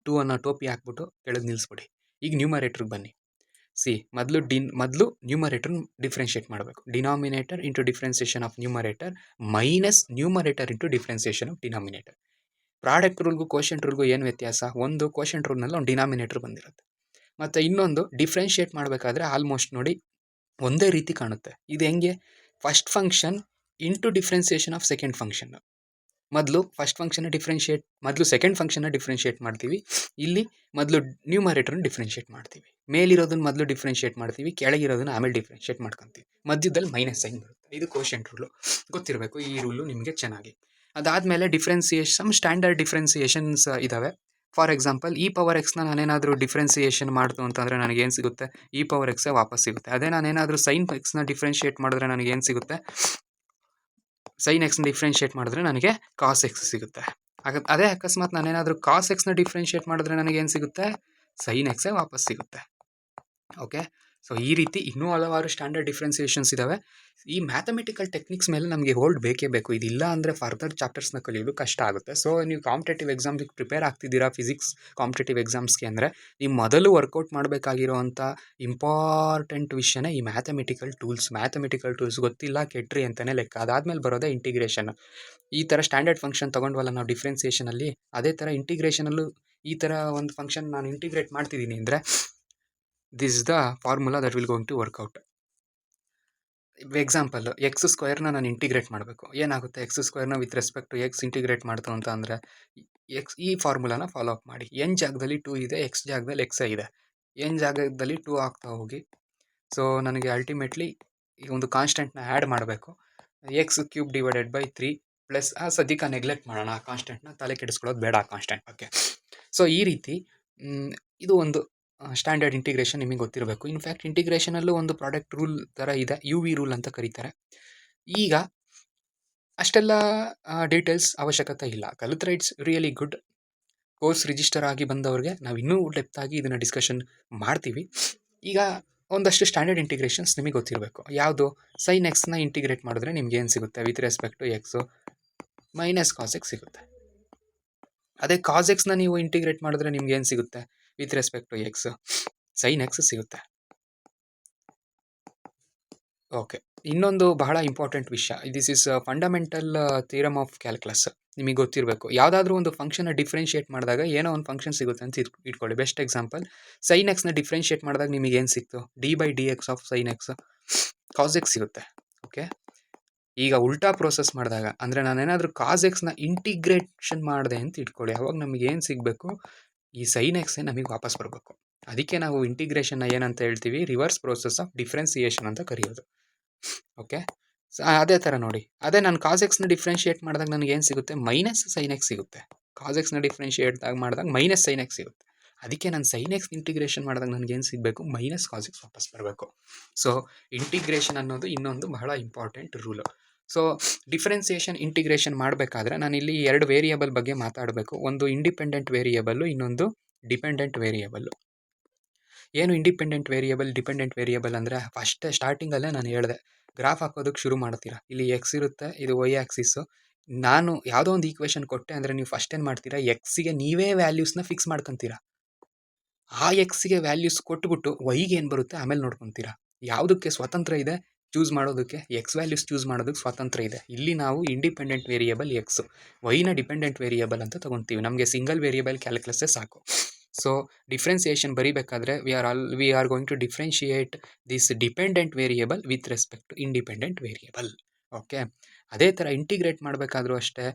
2 ಅನ್ನೋ ಟೋಪಿ ಹಾಕ್ಬಿಟ್ಟು ಕೆಳಗೆ ನಿಲ್ಲಿಸ್ಬಿಡಿ. ಈಗ ನ್ಯೂಮರೇಟ್ರಿಗೆ ಬನ್ನಿ. ಮೊದಲು ನ್ಯೂಮರೇಟರ್ ಡಿಫ್ರೆನ್ಷಿಯೇಟ್ ಮಾಡಬೇಕು. Denominator into differentiation of numerator minus numerator into differentiation of denominator. Product ರೂಲ್ಗೂ ಕೋಶೆಂಟ್ ರೂಲ್ಗೂ ಏನು ವ್ಯತ್ಯಾಸ? ಒಂದು ಕೋಶೆಂಟ್ ರೂಲ್ನಲ್ಲಿ ಒಂದು ಡಿನಾಮಿನೇಟರ್ ಬಂದಿರುತ್ತೆ, ಮತ್ತು ಇನ್ನೊಂದು ಡಿಫ್ರೆನ್ಷಿಯೇಟ್ ಮಾಡಬೇಕಾದ್ರೆ ಆಲ್ಮೋಸ್ಟ್ ನೋಡಿ ಒಂದೇ ರೀತಿ ಕಾಣುತ್ತೆ. ಇದು ಹೆಂಗೆ? First function into differentiation of second function. ಮೊದಲು ಸೆಕೆಂಡ್ ಫಂಕ್ಷನ್ನ ಡಿಫ್ರೆನ್ಷಿಯೇಟ್ ಮಾಡ್ತೀವಿ. ಇಲ್ಲಿ ಮೊದಲು ನ್ಯೂಮರೇಟರ್ನ ಡಿಫ್ರೆನ್ಷಿಯೇಟ್ ಮಾಡ್ತೀವಿ. ಮೇಲಿರೋದನ್ನ ಮೊದಲು ಡಿಫ್ರೆನ್ಷಿಯೇಟ್ ಮಾಡ್ತೀವಿ, ಕೆಳಗಿರೋದನ್ನ ಆಮೇಲೆ ಡಿಫ್ರೆನ್ಷಿಯೇಟ್ ಮಾಡ್ಕೊತೀವಿ. ಮಧ್ಯದಲ್ಲಿ ಮೈನಸ್ ಸೈನ್ ಬರುತ್ತೆ. ಇದು ಕೋಶೆಂಟ್ ರೂಲು, ಗೊತ್ತಿರಬೇಕು ಈ ರೂಲು ನಿಮಗೆ ಚೆನ್ನಾಗಿ. ಅದಾದಮೇಲೆ ಸ್ಟ್ಯಾಂಡರ್ಡ್ ಡಿಫ್ರೆನ್ಸಿಯೇಷನ್ಸ್ ಇದ್ದಾವೆ. ಫಾರ್ ಎಕ್ಸಾಂಪಲ್ e⁻x ನಾನೇನಾದರೂ ಡಿಫ್ರೆನ್ಸಿಯೇಷನ್ ಮಾಡ್ತು ಅಂತಂದರೆ ನನಗೇನು ಸಿಗುತ್ತೆ? e⁻x ವಾಪಸ್ ಸಿಗುತ್ತೆ. ಅದೇ ನಾನೇನಾದರೂ sin x ಡಿಫ್ರೆನ್ಷಿಯೇಟ್ ಮಾಡಿದ್ರೆ ನನಗೇನು ಸಿಗುತ್ತೆ? sin x ಡಿಫ್ರೆನ್ಷಿಯೇಟ್ ಮಾಡಿದ್ರೆ ನನಗೆ cos x ಸಿಗುತ್ತೆ. ಅದೇ ಅಕಸ್ಮಾತ್ ನಾನೇನಾದರೂ cos x ಡಿಫ್ರೆನ್ಷಿಯೇಟ್ ಮಾಡಿದ್ರೆ ನನಗೇನು ಸಿಗುತ್ತೆ? sin x ವಾಪಸ್ ಸಿಗುತ್ತೆ. ಓಕೆ, ಸೊ ಈ ರೀತಿ ಇನ್ನೂ ಹಲವಾರು ಸ್ಟ್ಯಾಂಡರ್ಡ್ ಡಿಫ್ರೆನ್ಸಿಯೇಷನ್ಸ್ ಇದ್ದಾವೆ. ಈ ಮ್ಯಾಥಮೆಟಿಕಲ್ ಟೆಕ್ನಿಕ್ಸ್ ಮೇಲೆ ನಮಗೆ ಹೋಲ್ಡ್ ಬೇಕೇ ಬೇಕು. ಇದಿಲ್ಲ ಅಂದರೆ ಫರ್ದರ್ ಚಾಪ್ಟರ್ಸ್ನ ಕಲಿಯೋದು ಕಷ್ಟ ಆಗುತ್ತೆ. ಸೊ ನೀವು ಕಾಂಪಿಟೇಟಿವ್ ಎಕ್ಸಾಮ್ಗೆ ಪ್ರಿಪೇರ್ ಆಗ್ತಿದ್ದೀರಾ, ಫಿಸಿಕ್ಸ್ ಕಾಂಪಿಟೇಟಿವ್ ಎಕ್ಸಾಮ್ಸ್ಗೆ ಅಂದರೆ ನೀವು ಮೊದಲು ವರ್ಕೌಟ್ ಮಾಡಬೇಕಾಗಿರೋವಂಥ ಇಂಪಾರ್ಟೆಂಟ್ ವಿಷಯನೇ ಈ ಮ್ಯಾಥಮೆಟಿಕಲ್ ಟೂಲ್ಸ್ ಗೊತ್ತಿಲ್ಲ ಕೆಟ್ರಿ ಅಂತಲೇ ಲೆಕ್ಕ. ಅದಾದಮೇಲೆ ಬರೋದೇ ಇಂಟಿಗ್ರೇಷನ್. ಈ ಥರ ಸ್ಟ್ಯಾಂಡರ್ಡ್ ಫಂಕ್ಷನ್ ತೊಗೊಂಡ್ವಲ್ಲ ನಾವು ಡಿಫ್ರೆನ್ಸಿಯೇಷನಲ್ಲಿ, ಅದೇ ಥರ ಇಂಟಿಗ್ರೇಷನಲ್ಲೂ ಈ ಥರ ಒಂದು ಫಂಕ್ಷನ್ ನಾನು ಇಂಟಿಗ್ರೇಟ್ ಮಾಡ್ತಿದ್ದೀನಿ ಅಂದರೆ this is the formula that will going to work out. Example, x² ನಾನು ಇಂಟಿಗ್ರೇಟ್ ಮಾಡಬೇಕು. ಏನಾಗುತ್ತೆ? x² with respect to x integrate ಮಾಡ್ತು ಅಂತ ಅಂದರೆ ಈ ಫಾರ್ಮುಲಾನ ಫಾಲೋ ಅಪ್ ಮಾಡಿ. n ಜಾಗದಲ್ಲಿ 2 ಇದೆ, x ಜಾಗದಲ್ಲಿ x ಇದೆ. n ಜಾಗದಲ್ಲಿ 2 ಆಗ್ತಾ ಹೋಗಿ, ಸೊ ನನಗೆ ಅಲ್ಟಿಮೇಟ್ಲಿ ಈ ಒಂದು ಕಾನ್ಸ್ಟೆಂಟ್ನ ಆ್ಯಡ್ ಮಾಡಬೇಕು. x³ ಡಿವೈಡೆಡ್ ಬೈ 3 ಪ್ಲಸ್ ಸದ್ಯಕ್ಕೆ ನೆಗ್ಲೆಕ್ಟ್ ಮಾಡೋಣ ಆ ಕಾನ್ಸ್ಟೆಂಟ್ನ, ತಲೆ ಕೆಡಿಸ್ಕೊಳ್ಳೋದು ಬೇಡ ಆ ಕಾನ್ಸ್ಟೆಂಟ್ ಬಗ್ಗೆ. ಸೊ ಈ ರೀತಿ ಇದು ಒಂದು ಸ್ಟ್ಯಾಂಡರ್ಡ್ ಇಂಟಿಗ್ರೇಷನ್ ನಿಮಗೆ ಗೊತ್ತಿರಬೇಕು. ಇನ್ಫ್ಯಾಕ್ಟ್ ಇಂಟಿಗ್ರೇಷನಲ್ಲೂ ಒಂದು ಪ್ರಾಡಕ್ಟ್ ರೂಲ್ ಥರ ಇದೆ, UV ರೂಲ್ ಅಂತ ಕರೀತಾರೆ. ಈಗ ಅಷ್ಟೆಲ್ಲ ಡೀಟೇಲ್ಸ್ ಅವಶ್ಯಕತೆ ಇಲ್ಲ. ಕಲಿತ್ರೆ it's really good. Course register ಆಗಿ ಬಂದವ್ರಿಗೆ ನಾವು ಇನ್ನೂ ಡೆಪ್ತ್ ಆಗಿ ಇದನ್ನು ಡಿಸ್ಕಷನ್ ಮಾಡ್ತೀವಿ. ಈಗ ಒಂದಷ್ಟು ಸ್ಟ್ಯಾಂಡರ್ಡ್ ಇಂಟಿಗ್ರೇಷನ್ಸ್ ನಿಮಗೆ ಗೊತ್ತಿರಬೇಕು. ಯಾವುದು? sin x ಇಂಟಿಗ್ರೇಟ್ ಮಾಡಿದ್ರೆ ನಿಮ್ಗೆ ಏನು ಸಿಗುತ್ತೆ? With respect to x minus cos x ಸಿಗುತ್ತೆ. ಅದೇ cos x ನೀವು ಇಂಟಿಗ್ರೇಟ್ ಮಾಡಿದ್ರೆ ನಿಮ್ಗೆ ಏನು ಸಿಗುತ್ತೆ? With respect to x sin x ಸಿಗುತ್ತೆ. ಓಕೆ, ಇನ್ನೊಂದು ಬಹಳ ಇಂಪಾರ್ಟೆಂಟ್ ವಿಷಯ, this is fundamental theorem of calculus. ನಿಮಗೆ ಗೊತ್ತಿರಬೇಕು. ಯಾವುದಾದ್ರೂ ಒಂದು ಫಂಕ್ಷನ್ನ ಡಿಫ್ರೆನ್ಷಿಯೇಟ್ ಮಾಡಿದಾಗ ಏನೋ ಒಂದು ಫಂಕ್ಷನ್ ಸಿಗುತ್ತೆ ಅಂತ ಇಟ್ಕೊಳ್ಳಿ. Best example, sin x differentiate ಮಾಡಿದಾಗ ನಿಮಗೆ ಏನು ಸಿಕ್ತು? d/dx of sin x cos x ಸಿಗುತ್ತೆ. ಓಕೆ, ಈಗ ಉಲ್ಟಾ ಪ್ರೋಸೆಸ್ ಮಾಡಿದಾಗ ಅಂದರೆ ನಾನೇನಾದರೂ cos x ಇಂಟಿಗ್ರೇಷನ್ ಮಾಡಿದೆ ಅಂತ ಇಟ್ಕೊಳ್ಳಿ, ಅವಾಗ ನಮಗೆ ಏನು ಸಿಗಬೇಕು? ಈ sin x ನಮಗೆ ವಾಪಸ್ ಬರಬೇಕು. ಅದಕ್ಕೆ ನಾವು ಇಂಟಿಗ್ರೇಷನ್ನ ಏನಂತ ಹೇಳ್ತೀವಿ? ರಿವರ್ಸ್ ಪ್ರೋಸೆಸ್ ಆಫ್ ಡಿಫ್ರೆನ್ಸಿಯೇಷನ್ ಅಂತ ಕರೆಯೋದು. ಓಕೆ, ಅದೇ ಥರ ನೋಡಿ, ಅದೇ ನಾನು cos x ಡಿಫ್ರೆನ್ಷಿಯೇಟ್ ಮಾಡಿದಾಗ ನನಗೆ ಏನು ಸಿಗುತ್ತೆ? ಮೈನಸ್ sin x ಸಿಗುತ್ತೆ. cos x ಡಿಫ್ರೆನ್ಷಿಯೇಟ್ ಮಾಡಿದಾಗ ಮೈನಸ್ sin x ಸಿಗುತ್ತೆ. ಅದಕ್ಕೆ ನಾನು sin x ಇಂಟಿಗ್ರೇಷನ್ ಮಾಡಿದಾಗ ನನಗೆ ಏನು ಸಿಗಬೇಕು? ಮೈನಸ್ cos x ವಾಪಸ್ ಬರಬೇಕು. ಸೊ ಇಂಟಿಗ್ರೇಷನ್ ಅನ್ನೋದು ಇನ್ನೊಂದು ಬಹಳ important rule. So differentiation integration ಮಾಡಬೇಕಾದ್ರೆ ನಾನಿಲ್ಲಿ 2 ವೇರಿಯೇಬಲ್ ಬಗ್ಗೆ ಮಾತಾಡಬೇಕು. ಒಂದು ಇಂಡಿಪೆಂಡೆಂಟ್ ವೇರಿಯೇಬಲ್ಲು, ಇನ್ನೊಂದು ಡಿಪೆಂಡೆಂಟ್ ವೇರಿಯೇಬಲ್ಲು. ಏನು ಇಂಡಿಪೆಂಡೆಂಟ್ ವೇರಿಯೇಬಲ್, ಡಿಪೆಂಡೆಂಟ್ ವೇರಿಯೇಬಲ್ ಅಂದರೆ ಫಸ್ಟ್ ಸ್ಟಾರ್ಟಿಂಗಲ್ಲೇ ನಾನು ಹೇಳಿದೆ, ಗ್ರಾಫ್ ಹಾಕೋದಕ್ಕೆ ಶುರು ಮಾಡ್ತೀರಾ. ಇಲ್ಲಿ x ಇರುತ್ತೆ, ಇದು y ಆ್ಯಕ್ಸಿಸ್ಸು. ನಾನು ಯಾವುದೋ ಒಂದು ಈಕ್ವೇಷನ್ ಕೊಟ್ಟೆ ಅಂದರೆ ನೀವು ಫಸ್ಟ್ ಏನು ಮಾಡ್ತೀರಾ? ಎಕ್ಸಿಗೆ ನೀವೇ ವ್ಯಾಲ್ಯೂಸ್ನ ಫಿಕ್ಸ್ ಮಾಡ್ಕೊತೀರಾ. ಆ ಎಕ್ಸಿಗೆ ವ್ಯಾಲ್ಯೂಸ್ ಕೊಟ್ಬಿಟ್ಟು ವೈಗೆ ಏನು ಬರುತ್ತೆ ಆಮೇಲೆ ನೋಡ್ಕೊತೀರಾ. ಯಾವುದಕ್ಕೆ ಸ್ವತಂತ್ರ ಇದೆ ಚೂಸ್ ಮಾಡೋದಕ್ಕೆ? ಎಕ್ಸ್ ವ್ಯಾಲ್ಯೂಸ್ ಚೂಸ್ ಮಾಡೋದಕ್ಕೆ ಸ್ವಾತಂತ್ರ್ಯ ಇದೆ. ಇಲ್ಲಿ ನಾವು ಇಂಡಿಪೆಂಡೆಂಟ್ ವೇರಿಯೇಬಲ್ ಎಕ್ಸು, ವೈನ ಡಿಪೆಂಡೆಂಟ್ ವೇರಿಯೇಬಲ್ ಅಂತ ತೊಗೊತೀವಿ. ನಮಗೆ ಸಿಂಗಲ್ ವೇರಿಯೇಬಲ್ ಕ್ಯಾಲ್ಕುಲಸ್ಸೇ ಸಾಕು. ಸೊ ಡಿಫ್ರೆನ್ಸಿಯೇಷನ್ ಬರೀಬೇಕಾದ್ರೆ we are going to differentiate this dependent variable with respect to independent variable. Okay, ಅದೇ ಥರ ಇಂಟಿಗ್ರೇಟ್ ಮಾಡಬೇಕಾದ್ರೂ ಅಷ್ಟೇ,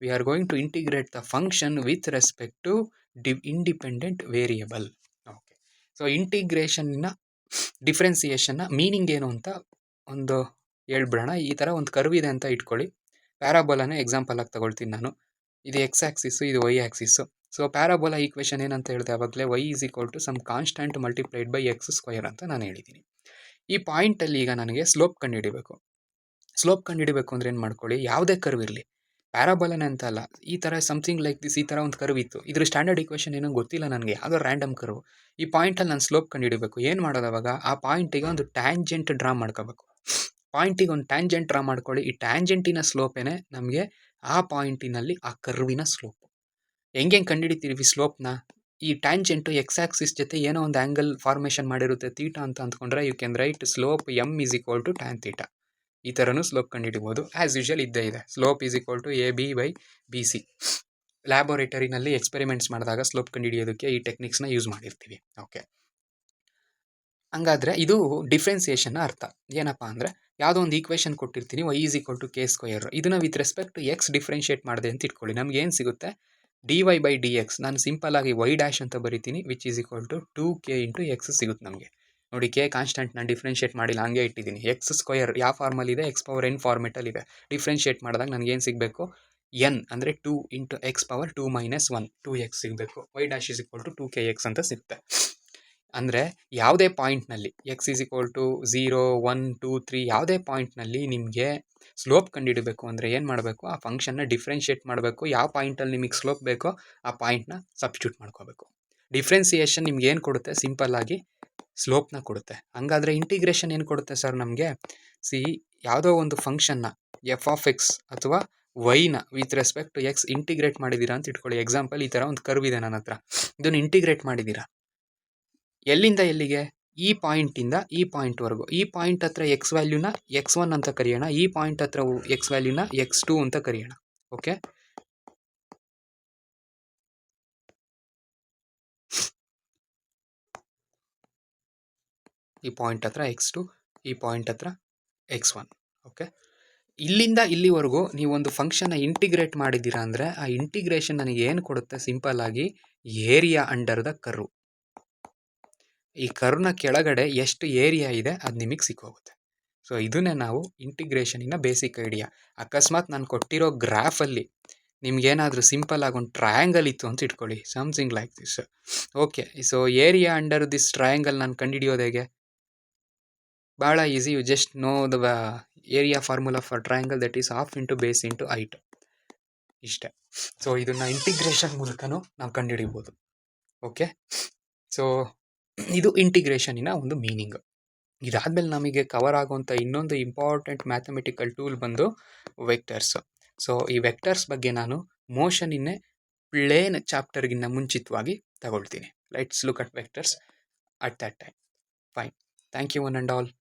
we are going to integrate the function with respect to independent variable. Okay, so ಇಂಟಿಗ್ರೇಷನ್ನ ಡಿಫ್ರೆನ್ಸಿಯೇಷನ್ನ meaning ಏನು ಅಂತ ಒಂದು ಹೇಳ್ಬಿಡೋಣ. ಈ ಥರ ಒಂದು ಕರ್ವ್ ಇದೆ ಅಂತ ಇಟ್ಕೊಳ್ಳಿ. ಪ್ಯಾರಾಬೋಲಾನೇ ಎಕ್ಸಾಂಪಲ್ ಆಗಿ ತಗೊಳ್ತೀನಿ ನಾನು. ಇದು ಎಕ್ಸ್ ಆ್ಯಕ್ಸಿಸ್ಸು, ಇದು y axis. So parabola equation ಏನಂತ ಹೇಳಿದೆ ಆವಾಗಲೇ? y = some constant multiplied by x² ಅಂತ ನಾನು ಹೇಳಿದ್ದೀನಿ. ಈ ಪಾಯಿಂಟಲ್ಲಿ ಈಗ ನನಗೆ ಸ್ಲೋಪ್ ಕಂಡುಹಿಡಿಬೇಕು. ಸ್ಲೋಪ್ ಕಂಡುಹಿಡಿಬೇಕು ಅಂದರೆ ಏನು ಮಾಡ್ಕೊಳ್ಳಿ? ಯಾವುದೇ ಕರ್ವ್ ಇರಲಿ, ಪ್ಯಾರಾಬೋಲಾನೇ ಅಂತ ಅಲ್ಲ, ಈ ಥರ ಸಮಥಿಂಗ್ ಲೈಕ್ ದಿಸ್, ಈ ಥರ ಒಂದು ಕರ್ವ್ ಇತ್ತು. ಇದ್ರ ಸ್ಟ್ಯಾಂಡರ್ಡ್ ಈಕ್ವೇಷನ್ ಏನೋ ಗೊತ್ತಿಲ್ಲ ನನಗೆ, ಯಾವುದೋ ರ್ಯಾಂಡಮ್ ಕರ್ವ್. ಈ ಪಾಯಿಂಟಲ್ಲಿ ನಾನು ಸ್ಲೋಪ್ ಕಂಡುಹಿಡಿಬೇಕು. ಏನು ಮಾಡೋದು ಅವಾಗ? ಆ ಪಾಯಿಂಟಿಗೆ ಒಂದು ಟ್ಯಾಂಜೆಂಟ್ ಡ್ರಾ ಮಾಡ್ಕೋಬೇಕು. ಪಾಯಿಂಟಿಗೆ ಒಂದು ಟ್ಯಾಂಜೆಂಟ್ ಡ್ರಾ ಮಾಡ್ಕೊಳ್ಳಿ. ಈ ಟ್ಯಾಂಜೆಂಟಿನ ಸ್ಲೋಪೇನೆ ನಮಗೆ ಆ ಪಾಯಿಂಟಿನಲ್ಲಿ ಆ ಕರ್ವಿನ ಸ್ಲೋಪ್. ಹೆಂಗೆ ಕಂಡುಹಿಡಿತೀವಿ ಸ್ಲೋಪ್ನ? ಈ ಟ್ಯಾಂಜೆಂಟು ಎಕ್ಸ್ ಆಕ್ಸಿಸ್ ಜೊತೆ ಏನೋ ಒಂದು ಆ್ಯಂಗಲ್ ಫಾರ್ಮೇಷನ್ ಮಾಡಿರುತ್ತೆ ಥೀಟಾ ಅಂತ ಅಂದ್ಕೊಂಡ್ರೆ you can write slope m is equal to tan theta. ಈ ಥರನೂ ಸ್ಲೋಪ್ ಕಂಡುಹಿಡಿಬೋದು. ಆ್ಯಸ್ ಯೂಶುವಲ್ ಇದ್ದೇ ಇದೆ. Slope is equal to a b by b c. ಲ್ಯಾಬೋರೇಟರಿನಲ್ಲಿ ಎಕ್ಸ್ಪೆರಿಮೆಂಟ್ಸ್ ಮಾಡಿದಾಗ ಸ್ಲೋಪ್ ಕಂಡುಹಿಡಿಯೋದಕ್ಕೆ ಈ ಟೆಕ್ನಿಕ್ಸ್ನ ಯೂಸ್ ಮಾಡಿರ್ತೀವಿ. ಓಕೆ, ಹಂಗಾದರೆ ಇದು ಡಿಫ್ರೆನ್ಸಿಯೇಷನ್ನ ಅರ್ಥ. ಏನಪ್ಪ ಅಂದರೆ, ಯಾವುದೋ ಒಂದು ಈಕ್ವೇಷನ್ ಕೊಟ್ಟಿರ್ತೀನಿ, y is equal to k square. ಇದನ್ನು with respect to x differentiate ಮಾಡಿದೆ ಅಂತ ಇಟ್ಕೊಳ್ಳಿ. ನಮ್ಗೆ ಏನು ಸಿಗುತ್ತೆ? D y by d x. ನಾನು ಸಿಂಪಲ್ ಆಗಿ ವೈ ಡ್ಯಾಶ್ ಅಂತ ಬರಿತೀನಿ, which is equal to 2k into x ಸಿಗುತ್ತೆ ನಮಗೆ. ನೋಡಿ, ಕೆ ಕಾನ್ಸ್ಟೆಂಟ್ ನಾನು ಡಿಫ್ರೆನ್ಷಿಯೇಟ್ ಮಾಡಿಲ್ಲ, ಹಂಗೆ ಇಟ್ಟಿದ್ದೀನಿ. ಎಕ್ಸ್ ಸ್ಕ್ವಯರ್ ಯಾವ ಫಾರ್ಮಲ್ಲಿದೆ? ಎಕ್ಸ್ ಪವರ್ ಎನ್ ಫಾರ್ಮೆಟಲ್ಲಿದೆ. ಡಿಫ್ರೆನ್ಷಿಯೇಟ್ ಮಾಡಿದಾಗ ನನಗೇನು ಸಿಗಬೇಕು? ಎನ್ ಅಂದರೆ 2 into X power 2 minus 1, 2x ಸಿಗಬೇಕು. Y dash is equal to 2kx ಅಂತ ಸಿಗುತ್ತೆ. ಅಂದರೆ ಯಾವುದೇ ಪಾಯಿಂಟ್ನಲ್ಲಿ ಎಕ್ಸ್ ಈಸ್ ಈಕ್ವಲ್ ಟು 0, 1, 2, 3 ಯಾವುದೇ ಪಾಯಿಂಟ್ನಲ್ಲಿ ನಿಮಗೆ ಸ್ಲೋಪ್ ಕಂಡುಹಿಡಬೇಕು ಅಂದರೆ ಏನು ಮಾಡಬೇಕು? ಆ ಫಂಕ್ಷನ್ನ ಡಿಫ್ರೆನ್ಷಿಯೇಟ್ ಮಾಡಬೇಕು. ಯಾವ ಪಾಯಿಂಟಲ್ಲಿ ನಿಮಗೆ ಸ್ಲೋಪ್ ಬೇಕೋ ಆ ಪಾಯಿಂಟ್ನ ಸಬ್ಸ್ಟಿಟ್ಯೂಟ್ ಮಾಡ್ಕೋಬೇಕು. ಡಿಫ್ರೆನ್ಸಿಯೇಷನ್ ನಿಮ್ಗೆ ಏನು ಕೊಡುತ್ತೆ? ಸಿಂಪಲ್ ಆಗಿ ಸ್ಲೋಪ್ನ ಕೊಡುತ್ತೆ. ಹಂಗಾದರೆ ಇಂಟಿಗ್ರೇಷನ್ ಏನು ಕೊಡುತ್ತೆ ಸರ್ ನಮಗೆ? ಯಾವುದೋ ಒಂದು ಫಂಕ್ಷನ್ನ ಎಫ್ ಆಫ್ ಎಕ್ಸ್ ಅಥವಾ ವೈನ with respect to x integrate ಮಾಡಿದ್ದೀರಾ ಅಂತ ಇಟ್ಕೊಳ್ಳಿ. ಎಕ್ಸಾಂಪಲ್, ಈ ಥರ ಒಂದು ಕರ್ವ್ ಇದೆ ನನ್ನ ಹತ್ರ, ಇದನ್ನು ಇಂಟಿಗ್ರೇಟ್ ಮಾಡಿದ್ದೀರಾ. ಎಲ್ಲಿಂದ ಎಲ್ಲಿಗೆ? ಈ ಪಾಯಿಂಟಿಂದ ಈ ಪಾಯಿಂಟ್ವರೆಗೂ. ಈ ಪಾಯಿಂಟ್ ಹತ್ರ ಎಕ್ಸ್ ವ್ಯಾಲ್ಯೂನ x1 ಅಂತ ಕರೆಯೋಣ, ಈ ಪಾಯಿಂಟ್ ಹತ್ರ ಎಕ್ಸ್ ವ್ಯಾಲ್ಯೂನ x2 ಅಂತ ಕರೆಯೋಣ. ಓಕೆ, ಈ ಪಾಯಿಂಟ್ ಹತ್ರ x2, ಈ ಪಾಯಿಂಟ್ ಹತ್ರ x1. ಓಕೆ, ಇಲ್ಲಿಂದ ಇಲ್ಲಿವರೆಗೂ ನೀವೊಂದು ಫಂಕ್ಷನ್ನ ಇಂಟಿಗ್ರೇಟ್ ಮಾಡಿದ್ದೀರಾ ಅಂದರೆ ಆ ಇಂಟಿಗ್ರೇಷನ್ ನನಗೆ ಏನು ಕೊಡುತ್ತೆ? ಸಿಂಪಲ್ ಆಗಿ ಏರಿಯಾ ಅಂಡರ್ ದ ಕರ್ವ್. ಈ ಕರ್ವ್ನ ಕೆಳಗಡೆ ಎಷ್ಟು ಏರಿಯಾ ಇದೆ ಅದು ನಿಮಗೆ ಸಿಕ್ಕೋಗುತ್ತೆ. ಸೊ ಇದನ್ನೇ ನಾವು ಇಂಟಿಗ್ರೇಷನಿನ ಬೇಸಿಕ್ ಐಡಿಯಾ. ಅಕಸ್ಮಾತ್ ನಾನು ಕೊಟ್ಟಿರೋ ಗ್ರಾಫಲ್ಲಿ ನಿಮ್ಗೇನಾದರೂ ಸಿಂಪಲ್ ಆಗಿ ಒಂದು ಟ್ರಯಾಂಗಲ್ ಇತ್ತು ಅಂತ ಇಟ್ಕೊಳ್ಳಿ, something like this. Okay, so area under this triangle ನಾನು ಕಂಡುಹಿಡಿಯೋದು ಹೇಗೆ? ಭಾಳ easy. You just know the area formula for triangle, that is half into base into height. ಇಷ್ಟೇ. ಸೊ ಇದನ್ನು ಇಂಟಿಗ್ರೇಷನ್ ಮೂಲಕನೂ ನಾವು ಕಂಡುಹಿಡಿಬೋದು. ಓಕೆ, ಸೊ ಇದು ಇಂಟಿಗ್ರೇಷನಿನ ಒಂದು ಮೀನಿಂಗ್. ಇದಾದಮೇಲೆ ನಮಗೆ ಕವರ್ ಆಗುವಂಥ ಇನ್ನೊಂದು ಇಂಪಾರ್ಟೆಂಟ್ ಮ್ಯಾಥಮೆಟಿಕಲ್ ಟೂಲ್ ಬಂದು ವೆಕ್ಟರ್ಸ್. ಸೊ ಈ ವೆಕ್ಟರ್ಸ್ ಬಗ್ಗೆ ನಾನು ಮೋಷನ್ ಇನ್ ಎ ಪ್ಲೇನ್ ಚಾಪ್ಟರ್ಗಿನ್ನ ಮುಂಚಿತವಾಗಿ ತಗೊಳ್ತೀನಿ. Let's look at vectors at that time. Fine. Thank you one and all.